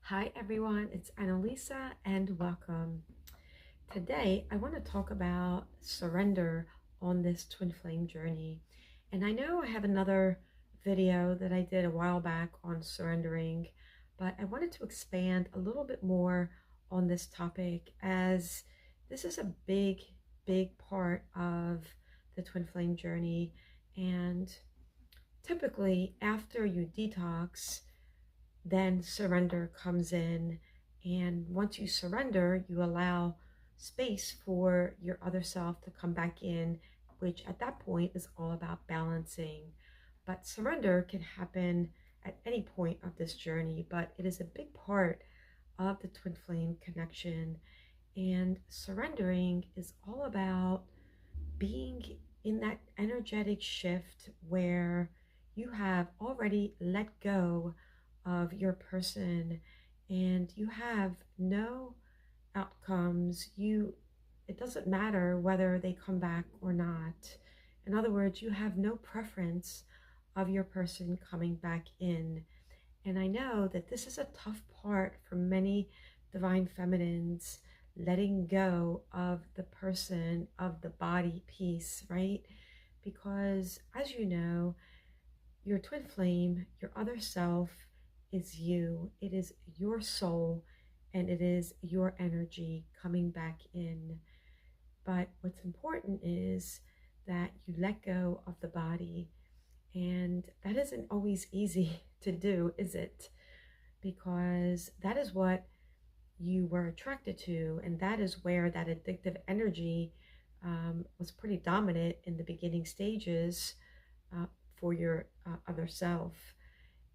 Hi everyone, it's Annalisa and welcome. Today I want to talk about surrender on this twin flame journey. And I know I have another video that I did a while back on surrendering, but I wanted to expand a little bit more on this topic as this is a big part of the twin flame journey. And typically after you detox, then surrender comes in. And once you surrender, you allow space for your other self to come back in, which at that point is all about balancing. But surrender can happen at any point of this journey, but it is a big part of the twin flame connection. And surrendering is all about being in that energetic shift where you have already let go of your person and you have no outcomes. It doesn't matter whether they come back or not. In other words, you have no preference of your person coming back in. And I know that this is a tough part for many divine feminines, letting go of the person, of the body piece, right? Because as you know, your twin flame, your other self is you. It is your soul and it is your energy coming back in. But what's important is that you let go of the body. And that isn't always easy to do, is it? Because that is what you were attracted to, and that is where that addictive energy was pretty dominant in the beginning stages uh, for your other self.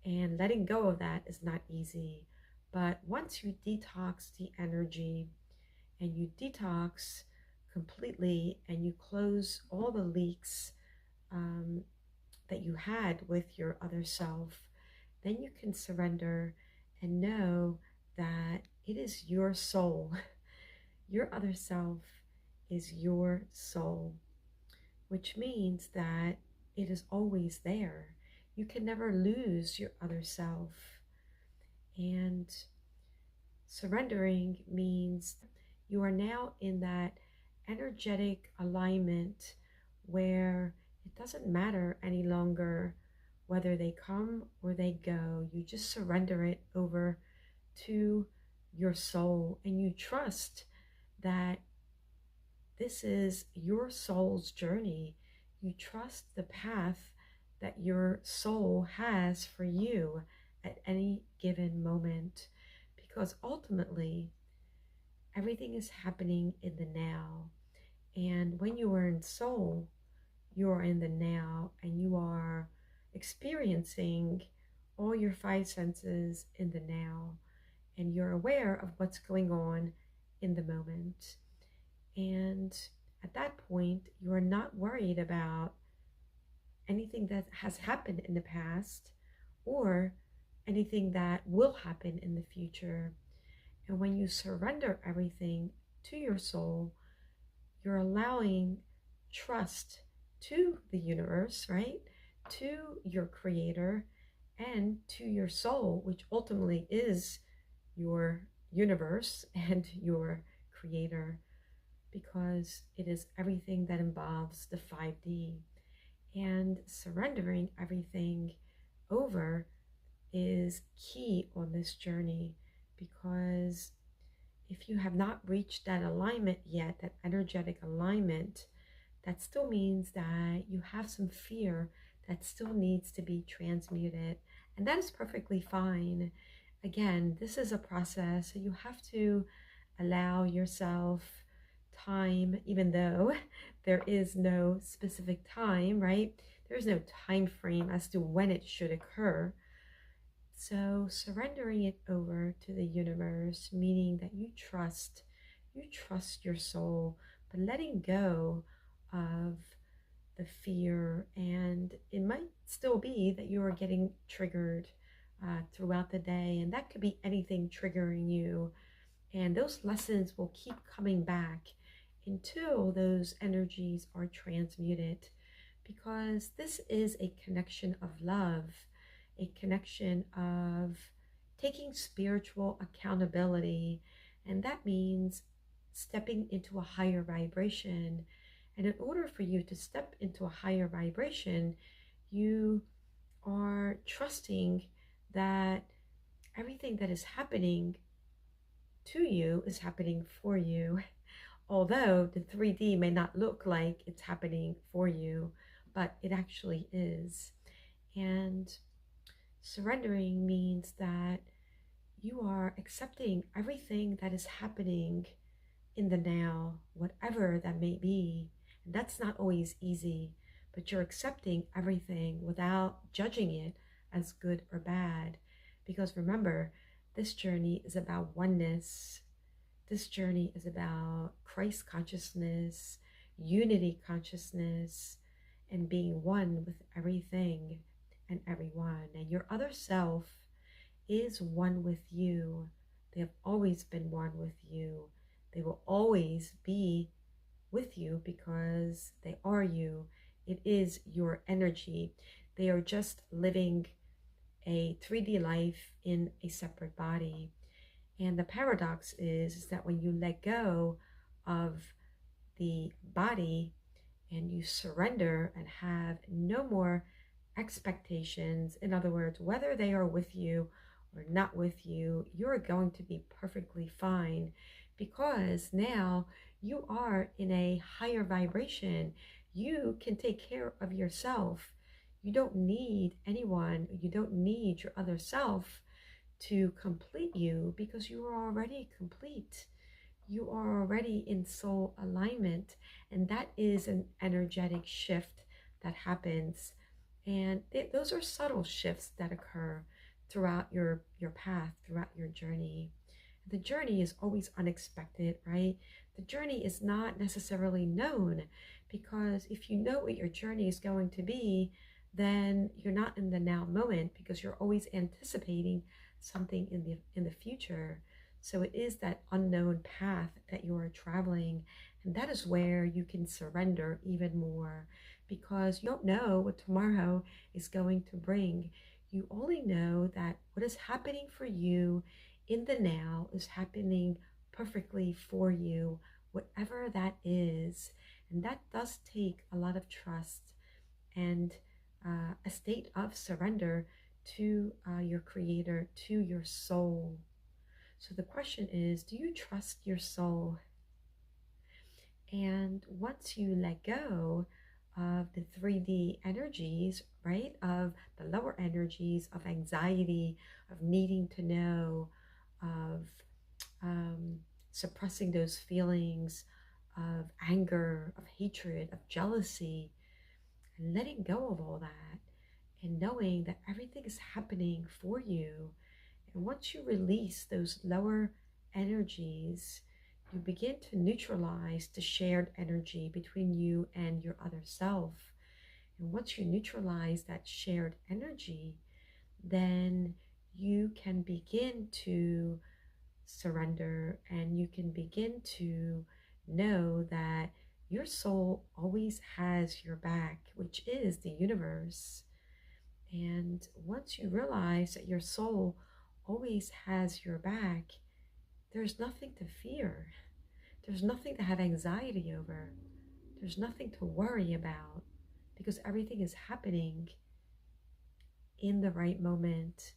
And letting go of that is not easy. But once you detox the energy and you detox completely and you close all the leaks um, that you had with your other self, then you can surrender and know that it is your soul. Your other self is your soul, which means that it is always there. You can never lose your other self. And surrendering means you are now in that energetic alignment where it doesn't matter any longer whether they come or they go. You just surrender it over to your soul and you trust that this is your soul's journey. You trust the path that your soul has for you at any given moment, because ultimately everything is happening in the now. And when you are in soul, you are in the now and you are experiencing all your five senses in the now. And you're aware of what's going on in the moment. And at that point, you are not worried about anything that has happened in the past or anything that will happen in the future. And when you surrender everything to your soul, you're allowing trust to the universe, right? To your creator and to your soul, which ultimately is your universe and your creator, because it is everything that involves the 5D. And surrendering everything over is key on this journey, because if you have not reached that alignment yet, that energetic alignment, that still means that you have some fear that still needs to be transmuted. And that is perfectly fine. Again, this is a process, so you have to allow yourself time, even though there is no specific time, right? There's no time frame as to when it should occur. So surrendering it over to the universe, meaning that you trust your soul, but letting go of the fear. And it might still be that you are getting triggered throughout the day, and that could be anything triggering you. And those lessons will keep coming back until those energies are transmuted, because this is a connection of love, a connection of taking spiritual accountability. And that means stepping into a higher vibration. And in order for you to step into a higher vibration, you are trusting that everything that is happening to you is happening for you. Although the 3D may not look like it's happening for you, but it actually is. And surrendering means that you are accepting everything that is happening in the now, whatever that may be. And that's not always easy, but you're accepting everything without judging it as good or bad. Because remember, this journey is about oneness. This journey is about Christ consciousness, unity consciousness, and being one with everything and everyone. And your other self is one with you. They have always been one with you. They will always be with you because they are you. It is your energy. They are just living a 3D life in a separate body. And the paradox is that when you let go of the body and you surrender and have no more expectations, in other words, whether they are with you or not with you, you're going to be perfectly fine because now you are in a higher vibration. You can take care of yourself. You don't need anyone. You don't need your other self to complete you because you are already complete. You are already in soul alignment, and that is an energetic shift that happens. And those are subtle shifts that occur throughout your path, throughout your journey. The journey is always unexpected, right? The journey is not necessarily known because if you know what your journey is going to be, then you're not in the now moment because you're always anticipating something in the future. So it is that unknown path that you are traveling, and that is where you can surrender even more because you don't know what tomorrow is going to bring. You only know that what is happening for you in the now is happening perfectly for you, whatever that is. And that does take a lot of trust and a state of surrender to your creator, to your soul. So the question is, do you trust your soul? And once you let go of the 3D energies, right, of the lower energies of anxiety, of needing to know, of suppressing those feelings of anger, of hatred, of jealousy, and letting go of all that, and knowing that everything is happening for you. And once you release those lower energies, you begin to neutralize the shared energy between you and your other self. And once you neutralize that shared energy, then you can begin to surrender and you can begin to know that your soul always has your back, which is the universe. And once you realize that your soul always has your back, there's nothing to fear. There's nothing to have anxiety over. There's nothing to worry about because everything is happening in the right moment.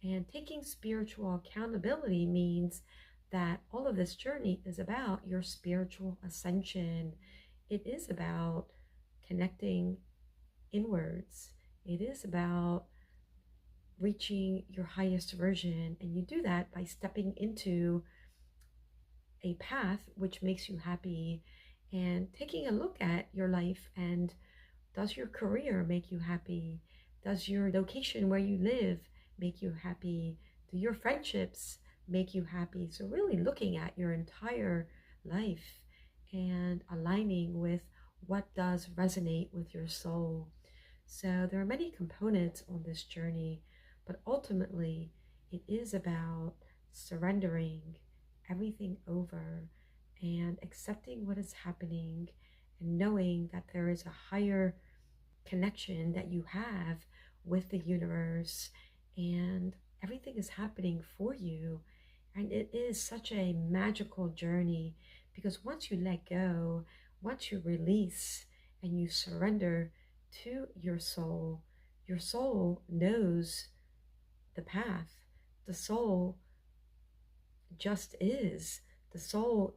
And taking spiritual accountability means that all of this journey is about your spiritual ascension. It is about connecting inwards. It is about reaching your highest version. And you do that by stepping into a path which makes you happy and taking a look at your life. And does your career make you happy? Does your location where you live make you happy? Do your friendships make you happy? So really looking at your entire life and aligning with what does resonate with your soul. So there are many components on this journey, but ultimately it is about surrendering everything over and accepting what is happening and knowing that there is a higher connection that you have with the universe, and everything is happening for you. And it is such a magical journey because once you let go, once you release and you surrender to your soul knows the path. The soul just is. The soul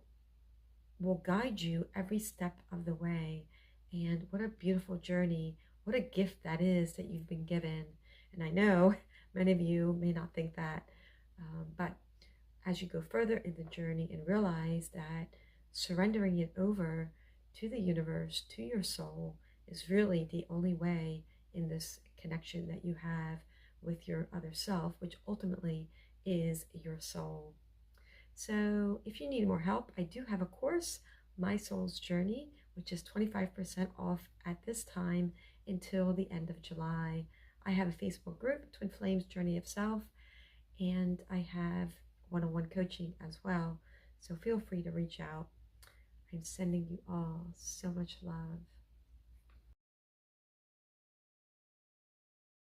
will guide you every step of the way. And what a beautiful journey. What a gift that is that you've been given. And I know many of you may not think that, but as you go further in the journey and realize that surrendering it over to the universe, to your soul, is really the only way in this connection that you have with your other self, which ultimately is your soul. So if you need more help, I do have a course, My Soul's Journey, which is 25% off at this time until the end of July. I have a Facebook group, Twin Flames Journey of Self, and I have one-on-one coaching as well. So feel free to reach out. I'm sending you all so much love.